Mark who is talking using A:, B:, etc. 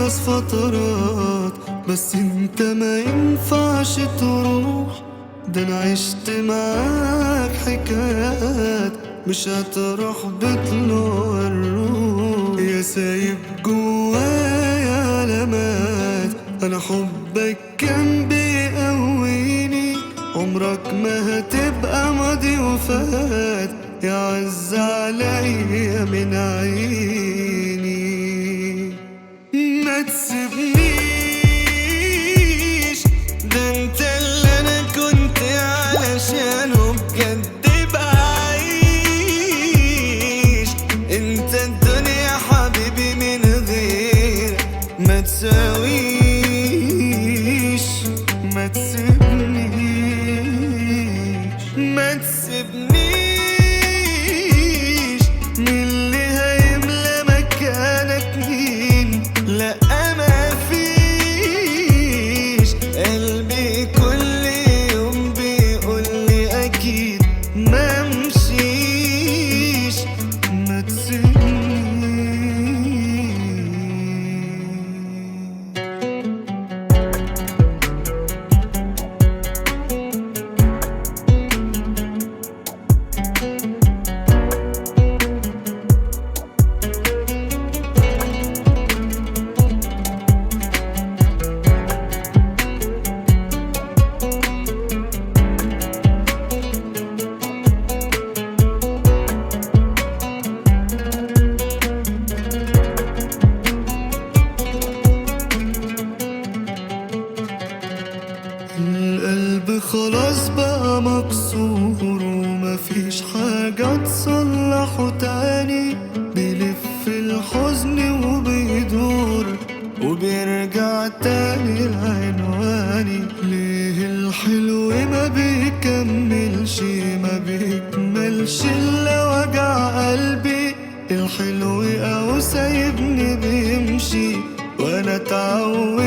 A: بنخلص فترات، بس انت ما ينفعش تروح. ده انا عشت معاك حكايات مش هتروح بطلوع الروح. يا سايب جوايا علامات، انا حبك كان بيقويني. عمرك ما هتبقى ماضي وفات، يا عز عليا من عيني. ما تسيبنيش، ده انت اللي انا كنت علشانه بجد بعيش. انت الدنيا حبيبي من غيرك ما تساويش. ما تسيبنيش، ما تسيبنيش، من اللي هيملى مكانك مين؟ لا ما فيش. قلبي كل يوم بيقولي اكيد ما مشيش. ما تسيبنيش. القلب خلاص بقى مكسور، ومفيش حاجة تصلحه تاني. بيلف الحزن وبيدور وبيرجع تاني لعنواني. ليه الحلو ما بيكملش، ما بيكملش إلا وجع قلبي. الحلو أو سايبني بيمشي، وأنا اتعودت